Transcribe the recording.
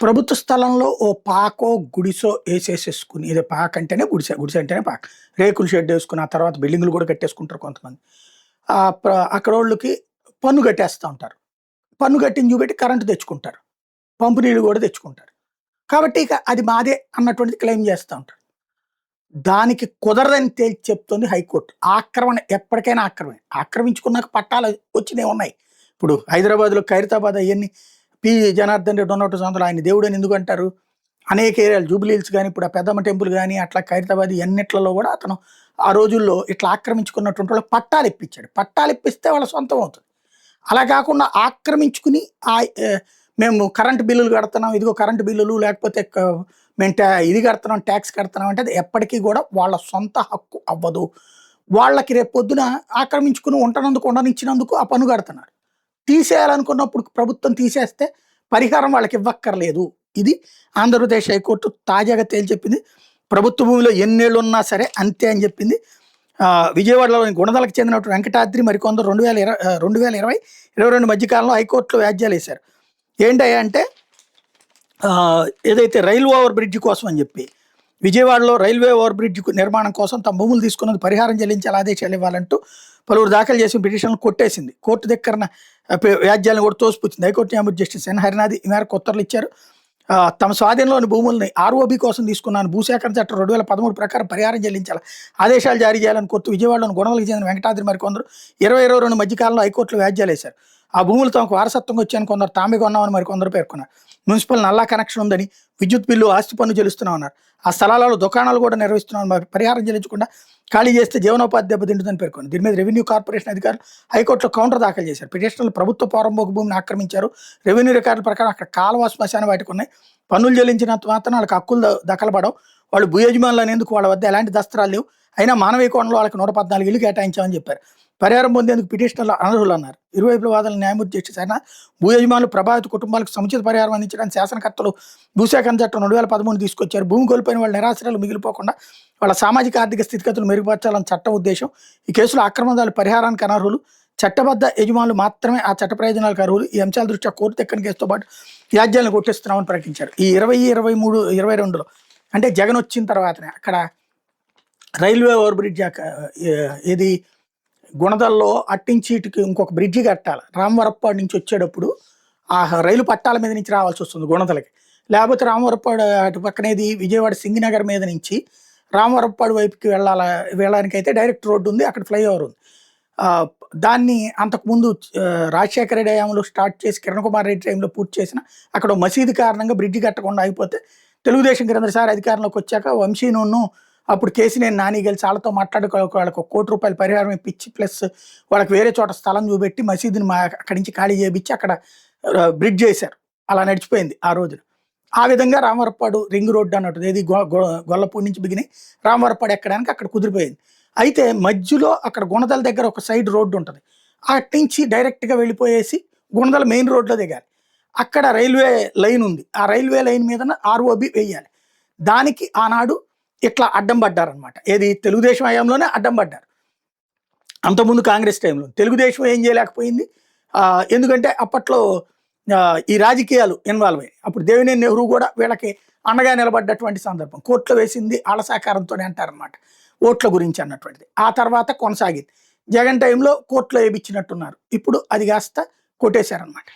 ప్రభుత్వ స్థలంలో ఓ పాకో, గుడిసో ఏసేసేసుకుని ఇది పాకంటేనే గుడిసె, గుడిసె అంటేనే పాక. రేకుల షెడ్ ఏసుకుని, ఆ తర్వాత బిల్డింగులు గూడా కట్టేసుకుంటారు కొంతమంది. అక్కడోళ్ళకి పన్ను కట్టేస్తా ఉంటారు. పన్ను కట్టింది చూపెట్టి కరెంట్ తెచ్చుకుంటారు. పంపు నీళ్ళు గూడా తెచ్చుకుంటారు. కాబట్టి ఇక అది మాదే అన్నటువంటిది క్లెయిమ్ చేస్తా ఉంటారు. దానికి కుదరదని తేల్చి చెప్తుంది హైకోర్టు. ఆక్రమణ ఎప్పటికైనా ఆక్రమణే. ఆక్రమించుకున్నాక పట్టాలు వచ్చినయి ఉన్నాయి. ఇప్పుడు హైదరాబాద్‌లో ఖైరతాబాద్ అయన్నీ జనార్దన్ రెడ్డి ఉన్నటువంటి సంవత్సరాలు ఆయన దేవుడని ఎందుకంటారు? అనేక ఏరియాలు జూబ్లీ హిల్స్ గాని, ఇప్పుడు ఆ పెద్దమ్మ టెంపుల్ గాని, అట్లా ఖైరతాబాద్ ఇయన్నిట్లలో గూడా అతను ఆ రోజుల్లో ఇట్లా ఆక్రమించుకున్నటువంటి వాళ్ళకి పట్టాలిప్పించాడు. పట్టాలిప్పిస్తే వాళ్ళ సొంతం అవుతుంది. అలా కాకుండా ఆక్రమించుకుని మేము కరెంట్ బిల్లులు కడుతున్నాం, ఇదిగో కరెంట్ బిల్లులు లేకపోతే మేము ఇది కడుతున్నాం, ట్యాక్స్ కడుతున్నాం అంటే అది ఎప్పటికీ కూడా వాళ్ళ సొంత హక్కు అవ్వదు. వాళ్ళకి రేపొద్దున ఆక్రమించుకుని ఉంటనందుకు, ఉండనిచ్చినందుకు ఆ పన్ను కడుతున్నారు. తీసేయాలనుకున్నప్పుడు ప్రభుత్వం తీసేస్తే పరిహారం వాళ్ళకి ఇవ్వక్కర్లేదు. ఇది ఆంధ్రప్రదేశ్ హైకోర్టు తాజాగా తేల్చెప్పింది. ప్రభుత్వ భూమిలో ఎన్నేళ్లున్నా సరే అంతే అని చెప్పింది. విజయవాడలోని గుణదలకు చెందినటువంటి వెంకటాద్రి మరికొందరు 2020, 22 మధ్యకాలంలో హైకోర్టులో వ్యాజ్యాలేశారు. ఏంటయ్యా అంటే ఏదైతే రైలు ఓవర్ బ్రిడ్జ్ కోసం అని చెప్పి విజయవాడలో రైల్వే ఓవర్ బ్రిడ్జ్ నిర్మాణం కోసం తమ భూములు తీసుకున్నది పరిహారం చెల్లించాలి, ఆదేశాలు ఇవ్వాలంటూ పలువురు దాఖలు చేసిన పిటిషన్లు కొట్టేసింది. కోర్టు దగ్గర వ్యాజ్యాలను కూడా తోసిపుచ్చింది. హైకోర్టు న్యాయమూర్తి జస్టిస్ ఎన్ హరినాథ్ ఈ మేరకు ఉత్తర్వులు ఇచ్చారు. తమ స్వాధీనంలోని భూముల్ని ఆర్ఓబి కోసం తీసుకున్నాను, భూసేకరణ చట్టం 2013 ప్రకారం పరిహారం చెల్లించాలి, ఆదేశాలు జారీ చేయాలని కోర్టు విజయవాడలోని గుణదలకు చెందిన వెంకటాద్రి మరికొందరు 2022 మధ్యకాలంలో హైకోర్టులో వ్యాజ్యాలేశారు. ఆ భూములు తమకు వారసత్వంగా వచ్చాయని కొందరు తామే కొన్నామని మరికొందరు పేర్కొన్నారు. మున్సిపల్ నల్లా కనెక్షన్ ఉందని, విద్యుత్ బిల్లు, ఆస్తి పన్ను చెల్లిస్తున్నామన్నారు. ఆ స్థలాలలో దుకాణాలు కూడా నిర్వహిస్తున్నామని, పరిహారం చెల్లించకుండా ఖాళీ చేస్తే జీవనోపాధి దెబ్బతింటుందని పేర్కొంది. దీని మీద రెవెన్యూ కార్పొరేషన్ అధికారులు హైకోర్టులో కౌంటర్ దాఖలు చేశారు. పిటిషనర్లు ప్రభుత్వ పోరంబోకు భూమిని ఆక్రమించారు, రెవెన్యూ రికార్డుల ప్రకారం అక్కడ కాలువ, శ్మశానం వాటికి ఉన్నాయి, పన్నులు చెల్లించినంత మాత్రం వాళ్ళకి హక్కులు దక్కలబడవు, వాళ్ళు భూ యజమానులు అనేందుకు వాళ్ళ వద్ద ఎలాంటి దస్త్రాలు లేవు, అయినా మానవీయ కోణంలో వాళ్ళకి 114 ఇల్లు కేటాయించామని చెప్పారు. పరిహారం పొందేందుకు పిటిషనర్లు అనర్హులు అన్నారు. ఇరువైపుల వాదనలు న్యాయమూర్తి జస్టిస్ అయినా భూ యజమానులు ప్రభావిత కుటుంబాలకు సముచిత పరిహారం అందించడానికి శాసనకర్తలు భూసేకరణ చట్టం 2013 తీసుకొచ్చారు. భూమి కోల్పోయిన వాళ్ళ నిరాశ్రయాలు మిగిలిపోకుండా వాళ్ళ సామాజిక ఆర్థిక స్థితిగతులు మెరుగుపరచాలని చట్టం ఉద్దేశం. ఈ కేసులో ఆక్రమణదారులు పరిహారానికి అనర్హులు, చట్టబద్ధ యజమానులు మాత్రమే ఆ చట్ట ప్రయోజనాలకు అర్హులు. ఈ అంశాల దృష్ట్యా కోర్టు ఎక్కని కేసుతో పాటు వ్యాజ్యాలను కొట్టేస్తున్నామని ప్రకటించారు. ఈ 20, 23, 22లో అంటే జగన్ వచ్చిన తర్వాతనే అక్కడ రైల్వే ఓవర్ బ్రిడ్జ్ ఏది గుణదల్లో అట్టించి ఇటుకి ఇంకొక బ్రిడ్జి కట్టాలి. రామవరప్పాడు నుంచి వచ్చేటప్పుడు ఆ రైలు పట్టాల మీద నుంచి రావాల్సి వస్తుంది గుణదలకి. లేకపోతే రామవరప్పాడు అటు పక్కనేది విజయవాడ సింగినగర్ మీద నుంచి రామవరప్పాడు వైపుకి వెళ్ళడానికైతే డైరెక్ట్ రోడ్డు ఉంది, అక్కడ ఫ్లైఓవర్ ఉంది. దాన్ని అంతకుముందు రాజశేఖర రెడ్డి హయాంలో స్టార్ట్ చేసి కిరణ్ కుమార్ రెడ్డి టైంలో పూర్తి చేసిన అక్కడ మసీదు కారణంగా బ్రిడ్జి కట్టకుండా అయిపోతే తెలుగుదేశం క్రిందసారి అధికారంలోకి వచ్చాక వంశీను అప్పుడు కేసినేని నాని కలిసి వాళ్ళతో మాట్లాడుకోవాలి, వాళ్ళకి ₹1 కోటి పరిహారం ఇప్పించి ప్లస్ వాళ్ళకి వేరే చోట స్థలం చూపెట్టి మసీదుని అక్కడి నుంచి ఖాళీ చేయించి అక్కడ బ్రిడ్జ్ చేశారు. అలా నడిచిపోయింది ఆ రోజున. ఆ విధంగా రామవరప్పాడు రింగ్ రోడ్డు అన్నట్టు ఏది గొల్లపూడి నుంచి బిగిని రామవరప్పాడు ఎక్కడానికి అక్కడ కుదిరిపోయింది. అయితే మధ్యలో అక్కడ గుణదల దగ్గర ఒక సైడ్ రోడ్డు ఉంటుంది, అటు నుంచి డైరెక్ట్గా వెళ్ళిపోయేసి గుణదల మెయిన్ రోడ్లో దిగాలి. అక్కడ రైల్వే లైన్ ఉంది, ఆ రైల్వే లైన్ మీద ఆర్ఓబి వేయాలి. దానికి ఆనాడు ఇట్లా అడ్డం పడ్డారనమాట. ఏది తెలుగుదేశం హయాంలోనే అడ్డం పడ్డారు. అంతకుముందు కాంగ్రెస్ టైంలో తెలుగుదేశం ఏం చేయలేకపోయింది, ఎందుకంటే అప్పట్లో ఈ రాజకీయాలు ఇన్వాల్వ్ అయ్యాయి. అప్పుడు దేవినేని నెహ్రూ కూడా వీళ్ళకి అండగా నిలబడ్డటువంటి సందర్భం. కోర్టులో వేసింది ఆళ్ళ సహకారంతోనే అంటారనమాట, ఓట్ల గురించి అన్నటువంటిది. ఆ తర్వాత కొనసాగింది. జగన్ టైంలో కోర్టులో వేయించినట్టున్నారు, ఇప్పుడు అది కాస్త కొట్టేశారనమాట.